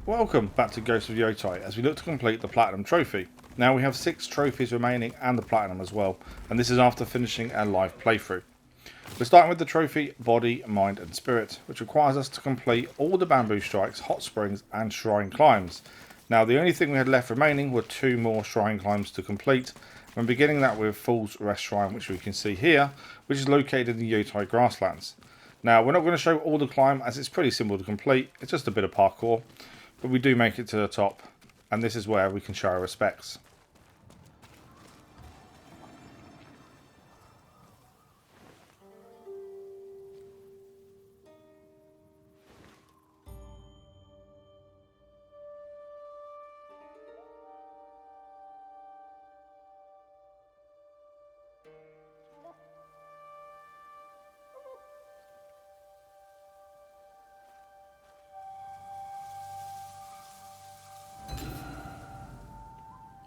Welcome back to Ghost of Yotei as we look to complete the Platinum Trophy. Now we have 6 trophies remaining and the Platinum as well, and this is after finishing our live playthrough. We're starting with the trophy Body, Mind and Spirit, which requires us to complete all the Bamboo Strikes, Hot Springs and Shrine Climbs. Now the only thing we had left remaining were 2 more Shrine Climbs to complete. I'm beginning that with Fool's Rest Shrine, which we can see here, which is located in the Yotei Grasslands. Now we're not going to show all the climb as it's pretty simple to complete, it's just a bit of parkour. But we do make it to the top, and this is where we can show our respects.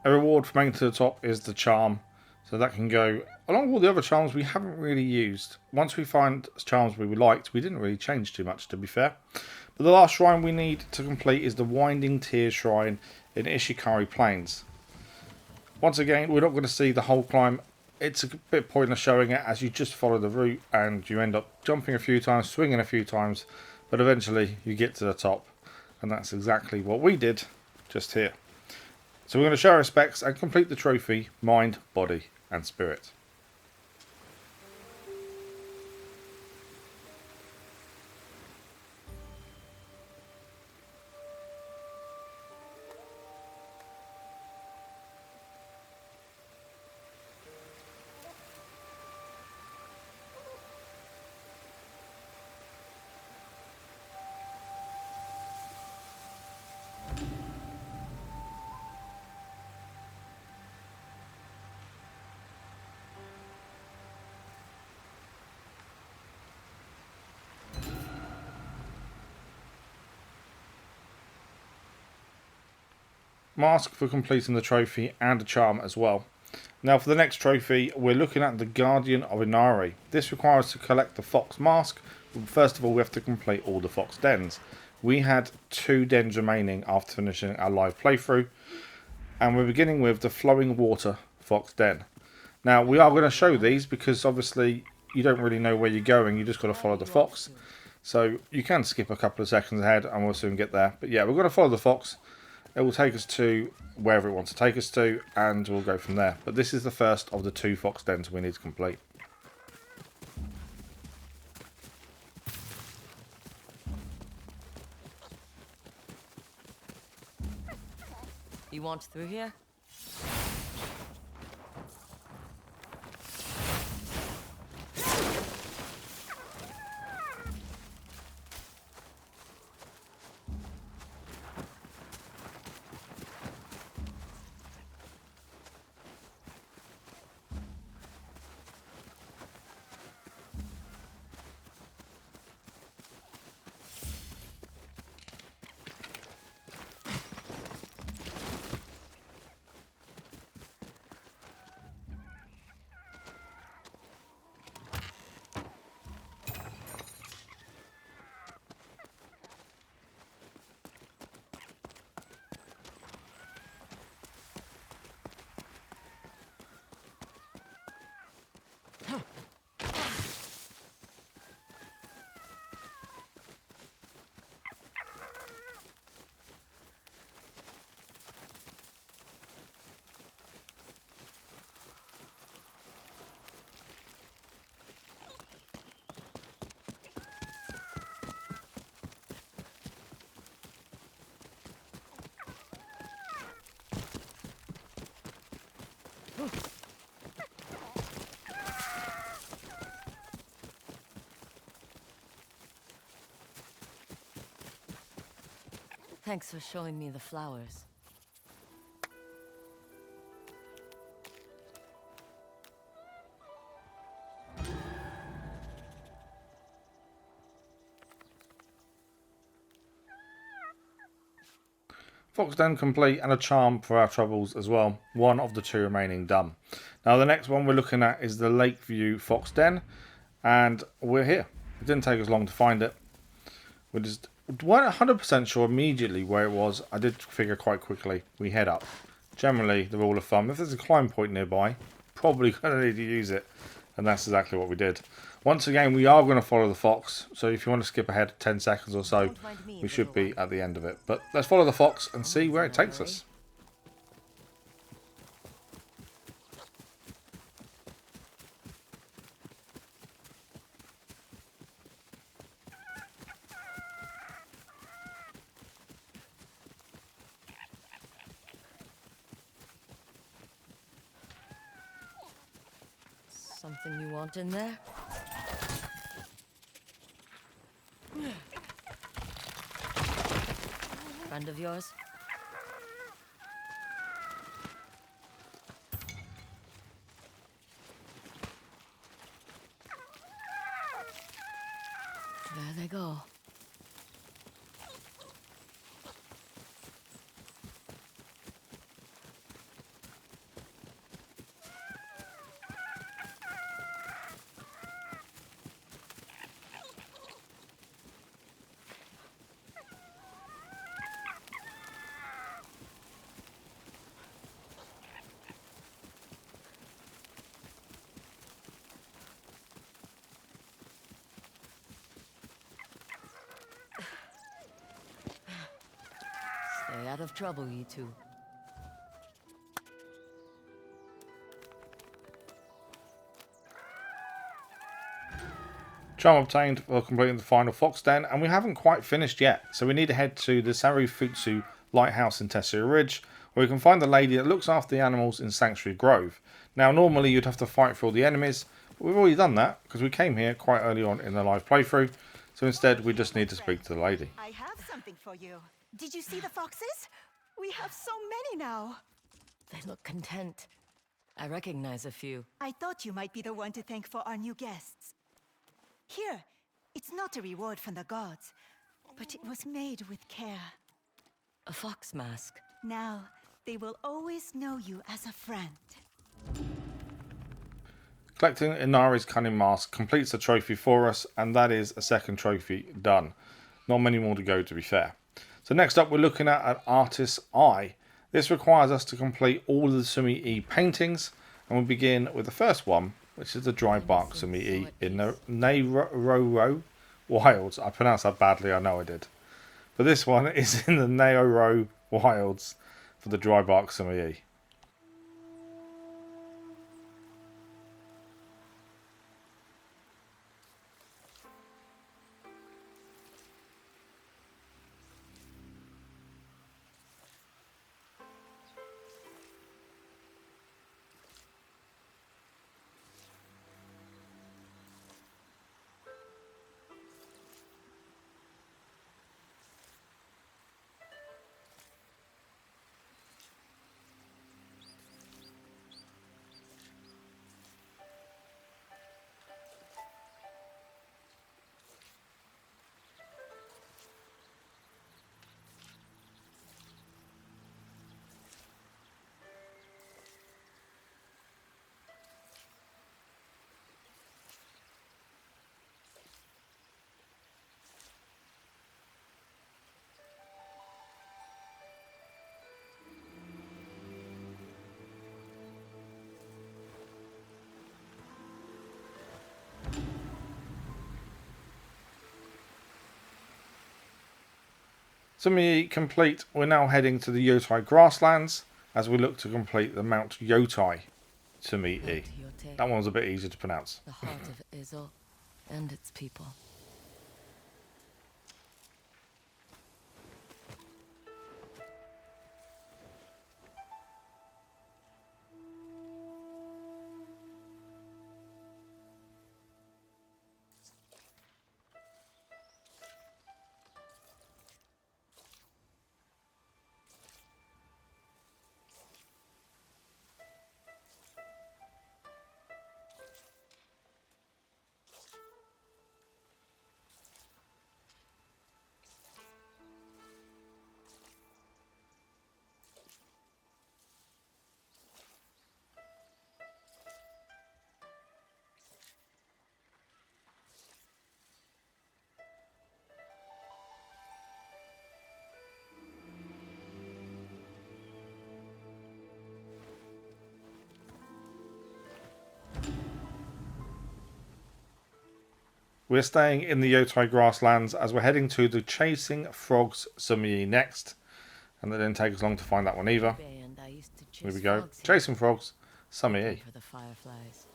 A reward for making it to the top is the charm, so that can go along with all the other charms we haven't really used. Once we find charms we liked, we didn't really change too much, to be fair. But the last shrine we need to complete is the Winding Tears Shrine in Ishikari Plains. Once again, we're not going to see the whole climb. It's a bit pointless showing it as you just follow the route and you end up jumping a few times, swinging a few times, but eventually you get to the top, and that's exactly what we did just here. So we're going to show our respects and complete the trophy, Mind, Body and Spirit. Mask for completing the trophy and a charm as well. Now for the next trophy we're looking at the Guardian of Inari. This requires us to collect the Fox Mask, but first of all we have to complete all the Fox Dens. We had 2 dens remaining after finishing our live playthrough, and we're beginning with the Flowing Water Fox Den. Now we are going to show these because obviously you don't really know where you're going, you just got to follow the fox. So you can skip a couple of seconds ahead and we'll soon get there. But yeah, we're going to follow the fox. It will take us to wherever it wants to take us to, and we'll go from there. But this is the first of the 2 fox dens we need to complete. You want through here? Thanks for showing me the flowers. Fox Den complete and a charm for our troubles as well. One of the 2 remaining done. Now the next one we're looking at is the Lakeview Fox Den, and we're here. It didn't take us long to find it. We're just weren't 100% sure immediately where it was. I did figure quite quickly. We head up. Generally, the rule of thumb, if there's a climb point nearby, probably going to need to use it. And that's exactly what we did. Once again, we are going to follow the fox. So if you want to skip ahead 10 seconds or so, we should be at the end of it. But let's follow the fox and see where it takes us. Something you want in there? Friend of yours? There they go. Stay out of trouble, you two. Charm obtained for completing the final fox den, and we haven't quite finished yet. So we need to head to the Sarufutsu Lighthouse in Tessia Ridge, where we can find the lady that looks after the animals in Sanctuary Grove. Now, normally you'd have to fight for all the enemies, but we've already done that because we came here quite early on in the live playthrough. So instead, we just need to speak to the lady. I have something for you. Did you see the foxes? We have so many now. They look content. I recognize a few. I thought you might be the one to thank for our new guests. Here, it's not a reward from the gods, but it was made with care. A fox mask. Now, they will always know you as a friend. Collecting Inari's cunning mask completes the trophy for us, and that is a second trophy done. Not many more to go, to be fair. So next up, we're looking at an artist's eye. This requires us to complete all of the sumi-e paintings, and we'll begin with the first one, which is the dry bark sumi-e in the Naoro Wilds. I pronounced that badly, I know I did. But this one is in the Naoro Wilds for the dry bark sumi-e. Sumi-e complete, we're now heading to the Yotei grasslands as we look to complete the Mount Yotei Sumi-e. Yotei, That one was a bit easier to pronounce. the heart of Izo and its people. We're staying in the Yotei grasslands as we're heading to the Chasing Frogs sumi-e next. And it didn't take us long to find that one either. And I used to Here chase we go. frogs here, Chasing Frogs looking sumi-e. for the fireflies.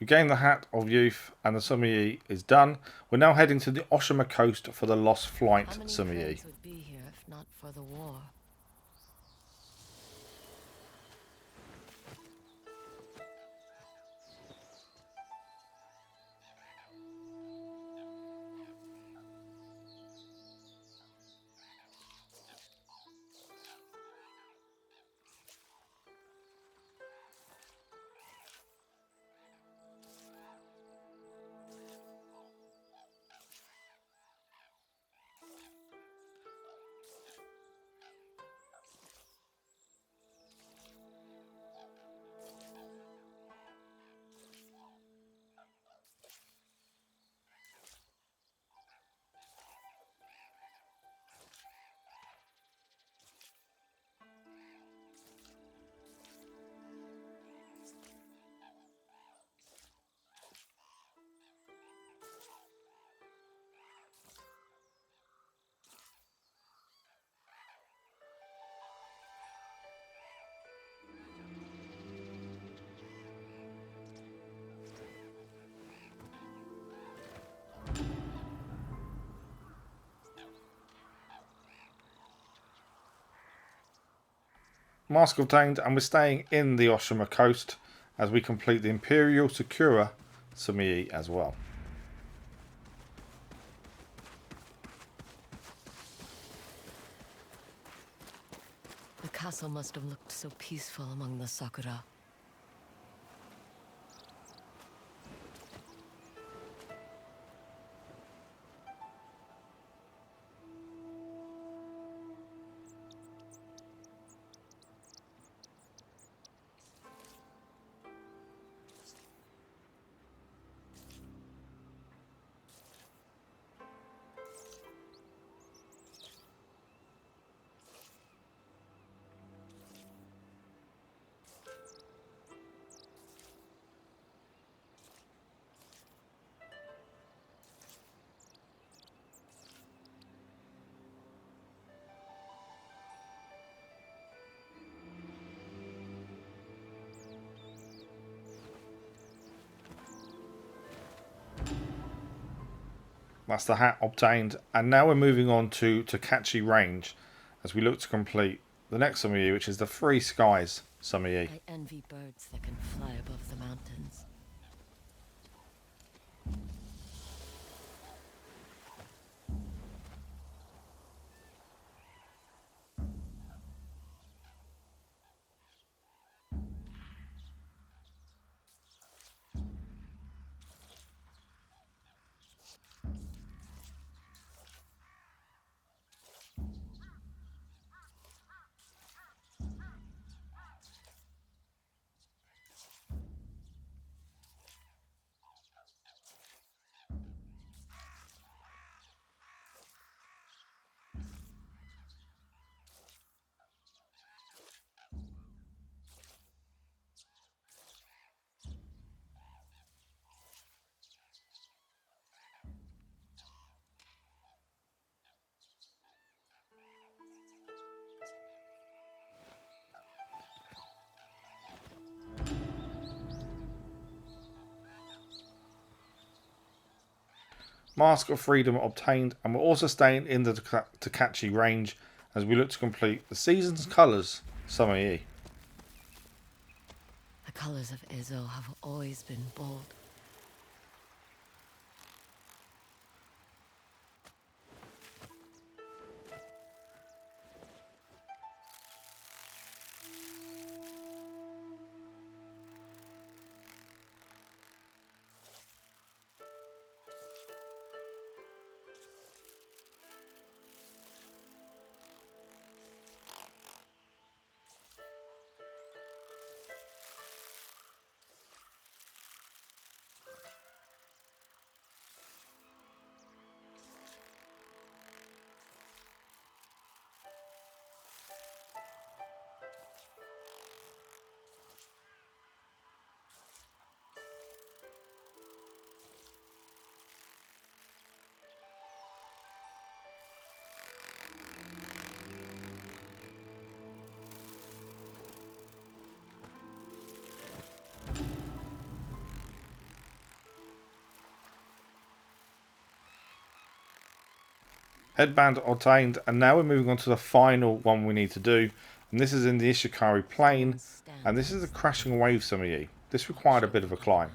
We gained the Hat of Youth and the sumi-e is done. We're now heading to the Oshima coast for the Lost How Flight many sumi-e. friends would be here if not for the war? Mask obtained, and we're staying in the Oshima coast as we complete the Imperial Sakura sumi-e as well. The castle must have looked so peaceful among the sakura. That's the hat obtained, and now we're moving on to Takachi Range as we look to complete the next sumi-e, which is the Free Skies sumi-e. I envy birds that can fly above the mountains. Mask of Freedom obtained, and we're also staying in the Takachi range as we look to complete the season's colours, sumi-e. The colors of Ezo have always been bold. Headband obtained, and now we're moving on to the final one we need to do, and this is in the Ishikari Plain, and this is the Crashing Wave sumi-e. This required a bit of a climb.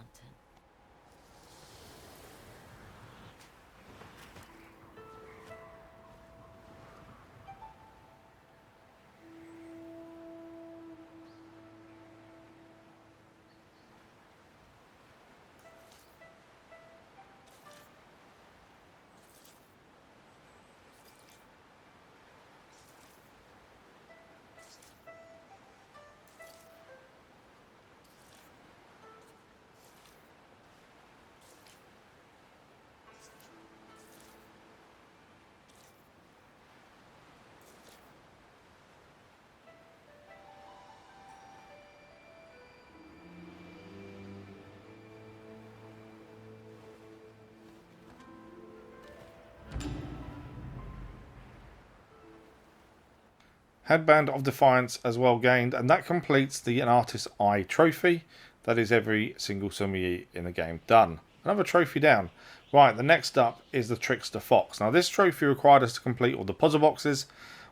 Headband of Defiance as well gained, and that completes the An Artist's Eye trophy. That is every single sumi-e in the game done. Another trophy down. Right, the next up is the Trickster Fox. Now this trophy required us to complete all the puzzle boxes.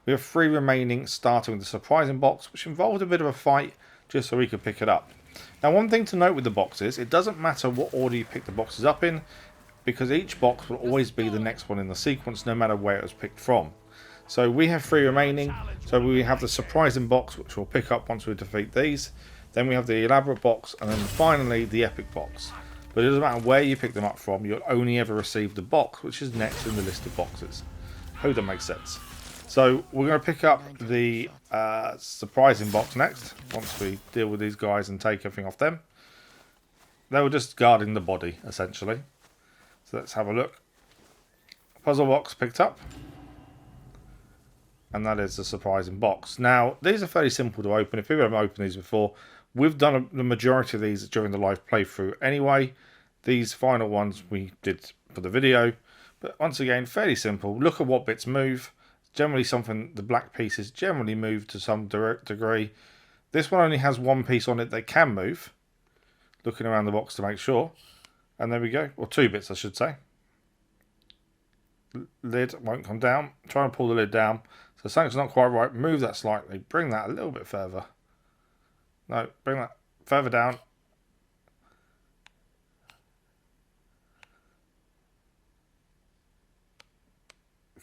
We have 3 remaining, starting with the surprising box, which involved a bit of a fight just so we could pick it up. Now one thing to note with the boxes, it doesn't matter what order you pick the boxes up in, because each box will always be the next one in the sequence, no matter where it was picked from. So we have 3 remaining. So we have the surprising box, which we'll pick up once we defeat these. Then we have the elaborate box, and then finally the epic box. But it doesn't matter where you pick them up from, you'll only ever receive the box, which is next in the list of boxes. Hope that makes sense. So we're going to pick up the surprising box next, once we deal with these guys and take everything off them. They were just guarding the body, essentially. So let's have a look. Puzzle box picked up. And that is the surprising box. Now, these are fairly simple to open. If people haven't opened these before, we've done the majority of these during the live playthrough anyway. These final ones we did for the video. But once again, fairly simple. Look at what bits move. Generally something, the black pieces generally move to some degree. This one only has 1 piece on it that can move. Looking around the box to make sure. And there we go. Or 2 bits, I should say. Lid won't come down. Try and pull the lid down. So something's not quite right. Move that slightly. Bring that a little bit further. No, bring that further down.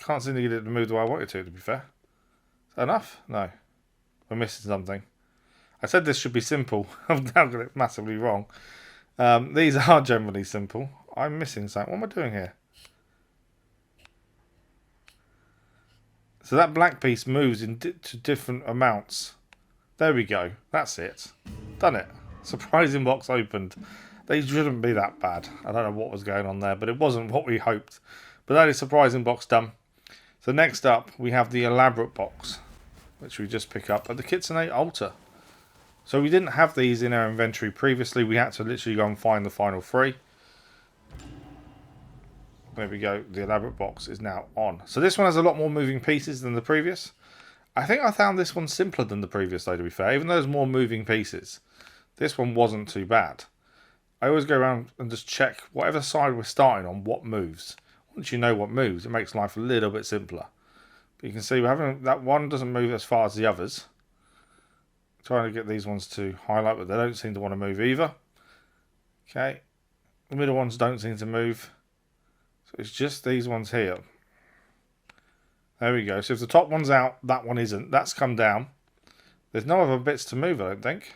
Can't seem to get it to move the way I want it to be fair. Is that enough? No. We're missing something. I said this should be simple. I've now got it massively wrong. These are generally simple. I'm missing something. What am I doing here? So that black piece moves to different amounts. There we go. That's it. Done it. Surprising box opened. They shouldn't be that bad. I don't know what was going on there, but it wasn't what we hoped. But that is surprising box done. So next up, we have the elaborate box, which we just pick up at the Kitsune altar. So we didn't have these in our inventory previously. We had to literally go and find the final 3. There we go. The elaborate box is now on. So this one has a lot more moving pieces than the previous. I think I found this one simpler than the previous, though, to be fair. Even though there's more moving pieces, this one wasn't too bad. I always go around and just check whatever side we're starting on, what moves. once you know what moves, it makes life a little bit simpler. But you can see we're having that one doesn't move as far as the others. Trying to get these ones to highlight, but they don't seem to want to move either. Okay, the middle ones don't seem to move, so it's just these ones here. There we go. So if the top one's out, that one isn't. That's come down. There's no other bits to move, I don't think.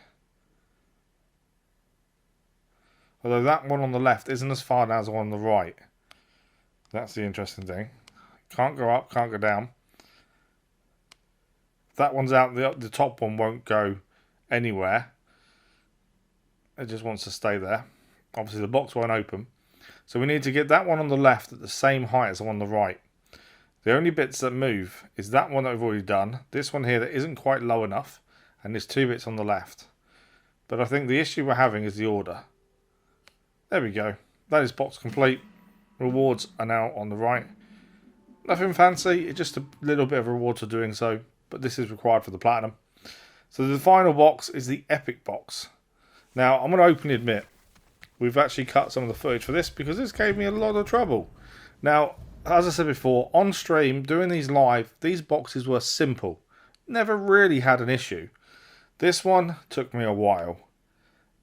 Although that one on the left isn't as far down as the one on the right. That's the interesting thing. Can't go up, can't go down. If that one's out, the top one won't go anywhere. It just wants to stay there. Obviously the box won't open. So we need to get that one on the left at the same height as the one on the right. The only bits that move is that one that we've already done. This one here that isn't quite low enough. And there's two bits on the left. But I think the issue we're having is the order. There we go. That is box complete. Rewards are now on the right. Nothing fancy. It's just a little bit of a reward for doing so. But this is required for the platinum. So the final box is the epic box. Now, I'm going to openly admit, we've actually cut some of the footage for this because this gave me a lot of trouble. Now, as I said before, on stream, doing these live, these boxes were simple. Never really had an issue. This one took me a while.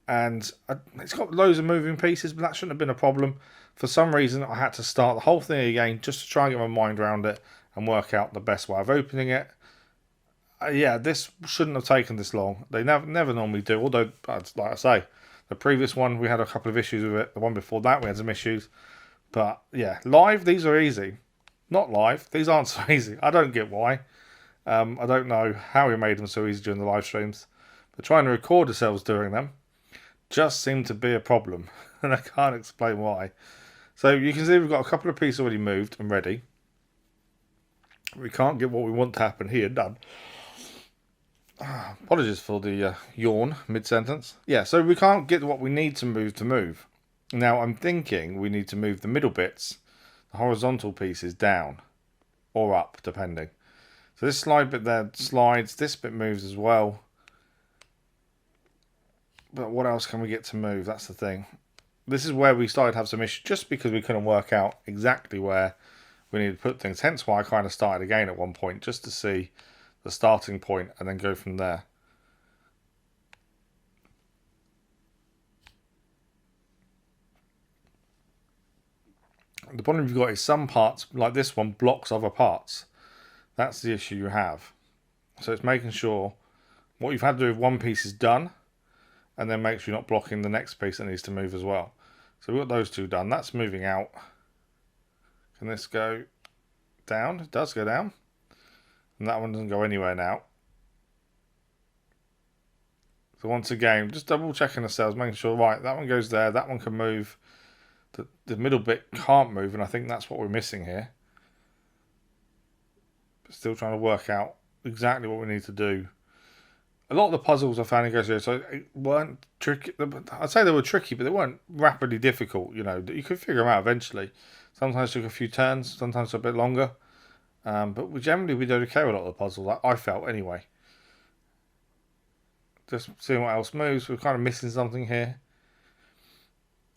And it's got loads of moving pieces, but that shouldn't have been a problem. For some reason, I had to start the whole thing again just to try and get my mind around it and work out the best way of opening it. Yeah, this shouldn't have taken this long. They never normally do, although, like I say, the previous one, we had a couple of issues with it. The one before that, we had some issues. But, yeah, live, these are easy. Not live, these aren't so easy. I don't get why. I don't know how we made them so easy during the live streams. But trying to record ourselves during them just seemed to be a problem. And I can't explain why. So, you can see we've got a couple of pieces already moved and ready. We can't get what we want to happen here done. Apologies for the yawn mid-sentence. Yeah, so we can't get what we need to move. Now, I'm thinking we need to move the middle bits, the horizontal pieces, down or up, depending. So this slide bit there slides, this bit moves as well. But what else can we get to move? That's the thing. This is where we started to have some issues, just because we couldn't work out exactly where we needed to put things. Hence why I kind of started again at one point, just to see the starting point and then go from there. The problem you've got is some parts, like this one, blocks other parts. That's the issue you have. So it's making sure what you've had to do with one piece is done, and then make sure you're not blocking the next piece that needs to move as well. So we've got those two done. That's moving out. Can this go down? It does go down. And that one doesn't go anywhere now. So once again, just double checking ourselves, making sure, right, that one goes there, that one can move. The middle bit can't move, and I think that's what we're missing here. But still trying to work out exactly what we need to do. A lot of the puzzles I found in Ghost of Yotei, so it weren't tricky. I'd say they were tricky, but they weren't rapidly difficult. You know, you could figure them out eventually. Sometimes it took a few turns, sometimes a bit longer. But we did okay with a lot of the puzzles, I felt anyway. Just seeing what else moves. We're kind of missing something here.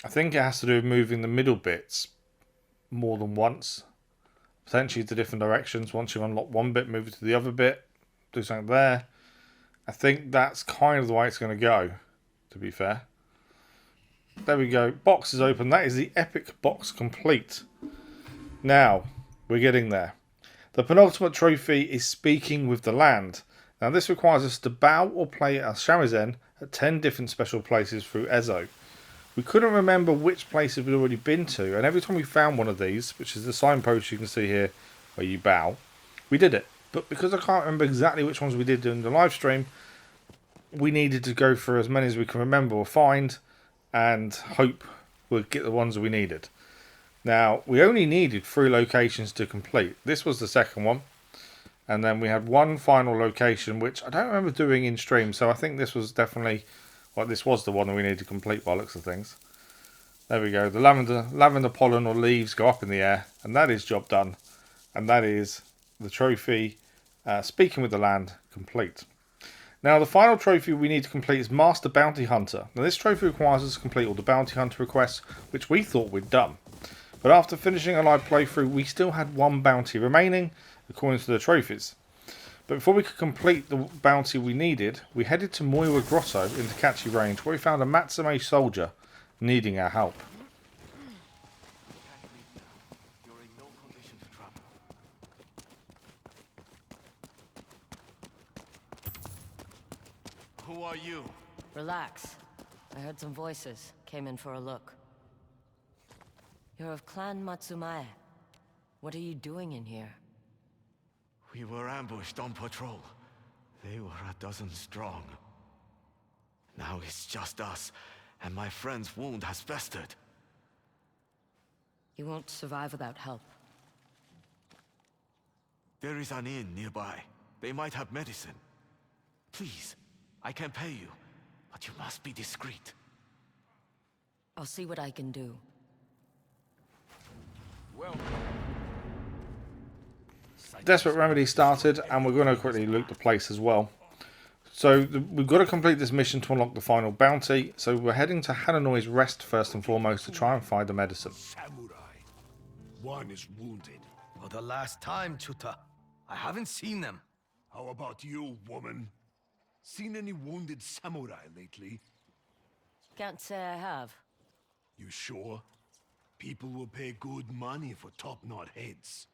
I think it has to do with moving the middle bits more than once. Potentially to different directions. Once you unlock one bit, move it to the other bit. Do something there. I think that's kind of the way it's going to go, to be fair. There we go. Box is open. That is the epic box complete. Now, we're getting there. The penultimate trophy is Speaking with the Land. Now, this requires us to bow or play a shamisen at 10 different special places through Ezo. We couldn't remember which places we'd already been to, and every time we found one of these, which is the signpost you can see here where you bow, we did it. But because I can't remember exactly which ones we did during the live stream, we needed to go through as many as we can remember or find and hope we'd get the ones we needed. Now, we only needed 3 locations to complete. This was the second one. And then we had one final location, which I don't remember doing in stream. So I think this was definitely, well, this was the one that we needed to complete by the looks of things. There we go. The lavender pollen or leaves go up in the air. And that is job done. And that is the trophy, Speaking with the Land, complete. Now, the final trophy we need to complete is Master Bounty Hunter. Now, this trophy requires us to complete all the Bounty Hunter requests, which we thought we'd done. But after finishing a live playthrough, we still had one bounty remaining, according to the trophies. But before we could complete the bounty we needed, we headed to Moira Grotto in Takachi range, where we found a Matsume soldier needing our help. You're in no condition to travel. Who are you? Relax. I heard some voices. Came in for a look. You're of Clan Matsumae. What are you doing in here? We were ambushed on patrol. They were a dozen strong. Now it's just us, and my friend's wound has festered. You won't survive without help. There is an inn nearby. They might have medicine. Please, I can pay you, but you must be discreet. I'll see what I can do. Well. Desperate Remedy started, and we're going to quickly loot the place as well. So we've got to complete this mission to unlock the final bounty. So we're heading to Hananoi's Rest first and foremost to try and find the medicine. Samurai. One is wounded. For the last time, Chuta. I haven't seen them. How about you, woman? Seen any wounded samurai lately? Can't say I have. You sure? People will pay good money for top-knot heads.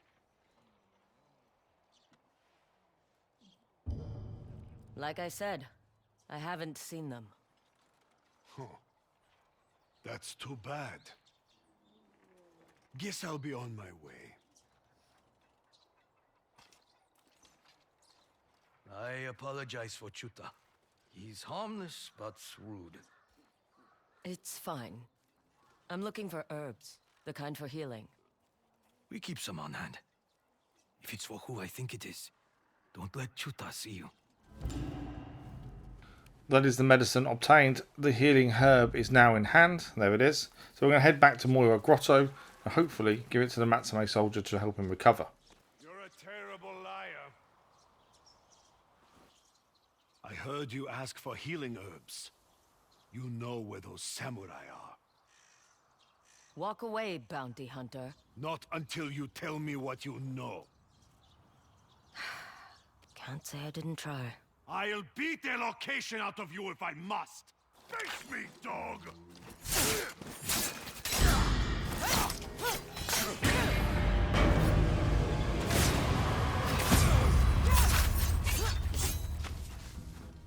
Like I said, I haven't seen them. Huh. That's too bad. Guess I'll be on my way. I apologize for Chuta. He's harmless, but rude. It's fine. I'm looking for herbs, the kind for healing. We keep some on hand. If it's for who I think it is, don't let Chuta see you. That is the medicine obtained. The healing herb is now in hand. There it is. So we're going to head back to Moira Grotto and hopefully give it to the Matsume soldier to help him recover. You're a terrible liar. I heard you ask for healing herbs. You know where those samurai are. Walk away, bounty hunter. Not until you tell me what you know. Can't say I didn't try. I'll beat their location out of you if I must. Face me, dog!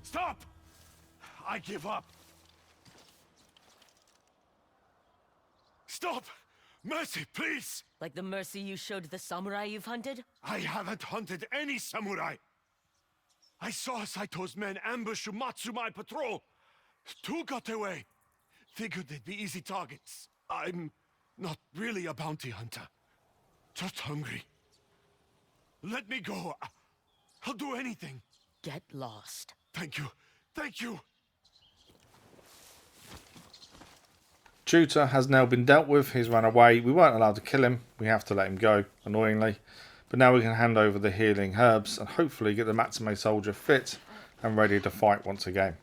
Stop! I give up. Stop! Mercy, please! Like the mercy you showed the samurai you've hunted? I haven't hunted any samurai. I saw Saito's men ambush Matsumae patrol. Two got away. Figured they'd be easy targets. I'm not really a bounty hunter. Just hungry. Let me go. I'll do anything. Get lost. Thank you. Thank you. Tutor has now been dealt with. He's run away. We weren't allowed to kill him. We have to let him go, annoyingly. But now we can hand over the healing herbs and hopefully get the Matsume soldier fit and ready to fight once again.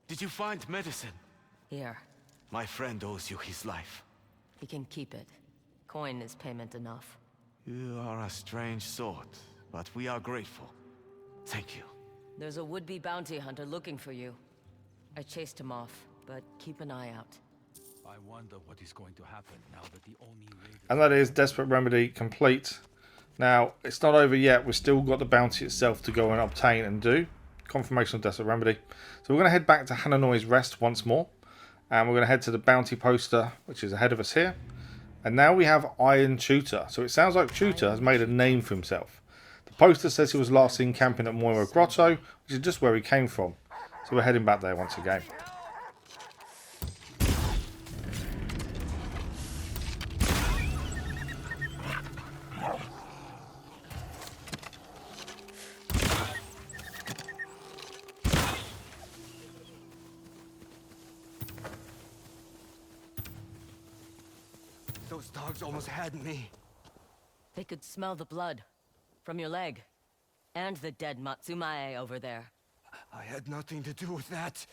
Did you find medicine? Here, My friend owes you his life. he can keep it. Coin is payment enough. You are a strange sort, but we are grateful. Thank you. There's a would-be bounty hunter looking for you. I chased him off, but keep an eye out. I wonder what is going to happen now that the Oni raided. And that is Desperate Remedy complete. Now, it's not over yet. We've still got the bounty itself to go and obtain and do. Confirmation of Desperate Remedy. So we're going to head back to Hananoi's Rest once more. And we're going to head to the bounty poster, which is ahead of us here. And now we have Iron Tutor. So it sounds like Tutor has made a name for himself. The poster says he was last seen camping at Moira Grotto, which is just where he came from. So we're heading back there once again. Those dogs almost had me. They could smell the blood. From your leg. And the dead Matsumae over there. I had nothing to do with that.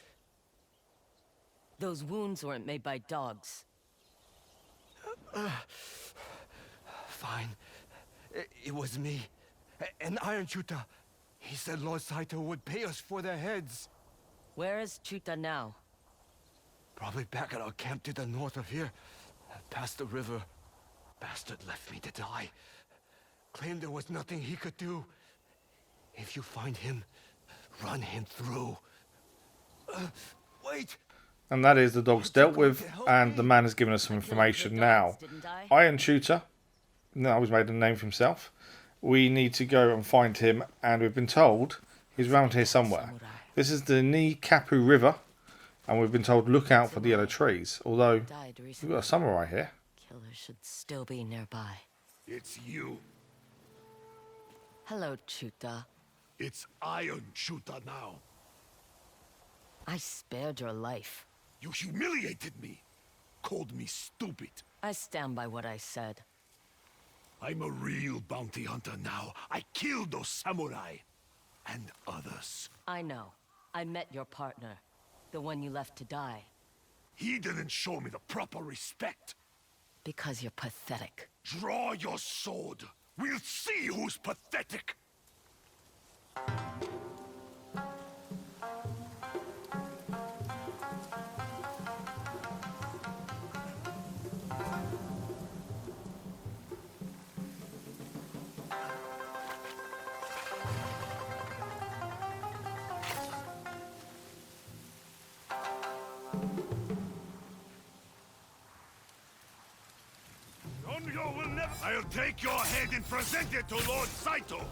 Those wounds weren't made by dogs. Fine. It was me. An Iron Chuta. He said Lord Saito would pay us for their heads. Where is Chuta now? Probably back at our camp to the north of here. Past the river. Bastard left me to die. Claimed there was nothing he could do. If you find him, run him through. Wait! And that is the dogs dealt with, and the man has given us some information now. Iron Shooter, now he's made a name for himself. We need to go and find him, and we've been told he's around here somewhere. This is the Ni Kapu River, and we've been told look out for the yellow trees. Although, we've got a samurai here. Killer should still be nearby. It's you. Hello, Chuta. It's Iron Chuta now. I spared your life. You humiliated me. Called me stupid. I stand by what I said. I'm a real bounty hunter now. I killed those samurai. And others. I know. I met your partner. The one you left to die. He didn't show me the proper respect. Because you're pathetic. Draw your sword. We'll see who's pathetic. Onryo will never... I'll take your head and present it to Lord Saito!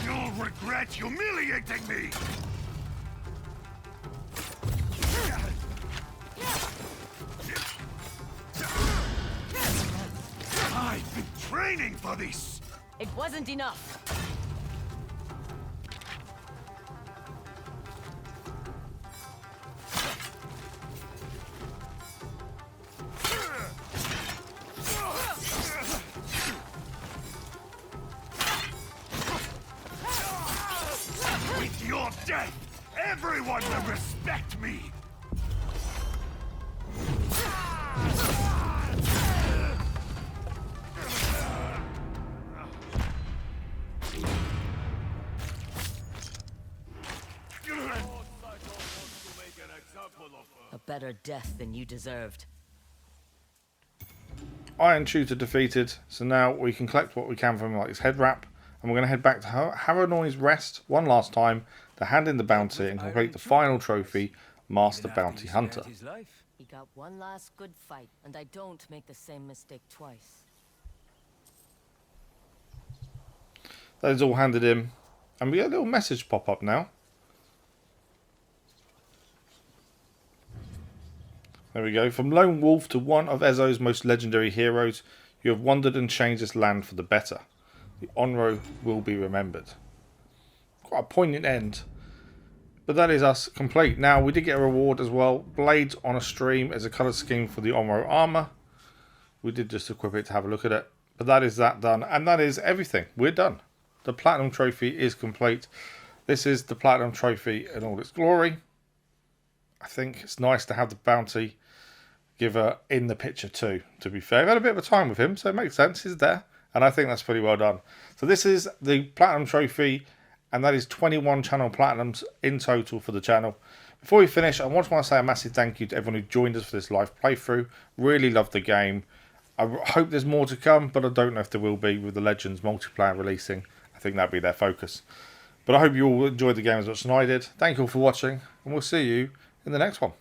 You'll regret humiliating me! I've been training for this! It wasn't enough. With your death, everyone will respect me! A better death than you deserved. Iron Shooter defeated, so now we can collect what we can from him, like his head wrap, and we're going to head back to Haranoi's Rest one last time to hand in the bounty and complete the final trophy, Master Bounty Hunter. He got one last good fight, and I don't make the same mistake twice. That is all handed in, and we get a little message pop up now. There we go. From Lone Wolf to one of Ezo's most legendary heroes, you have wandered and changed this land for the better. The Onryo will be remembered. Quite a poignant end. But that is us complete. Now, we did get a reward as well. Blades on a stream as a colour scheme for the Onryo armour. We did just equip it to have a look at it. But that is that done. And that is everything. We're done. The Platinum Trophy is complete. This is the Platinum Trophy in all its glory. I think it's nice to have the bounty giver in the picture too, to be fair. I've had a bit of a time with him, so it makes sense. He's there. And I think that's pretty well done. So this is the Platinum Trophy, and that is 21 channel Platinums in total for the channel. Before we finish, I want to say a massive thank you to everyone who joined us for this live playthrough. Really loved the game. I hope there's more to come, but I don't know if there will be with the Legends multiplayer releasing. I think that'll be their focus. But I hope you all enjoyed the game as much as I did. Thank you all for watching, and we'll see you in the next one.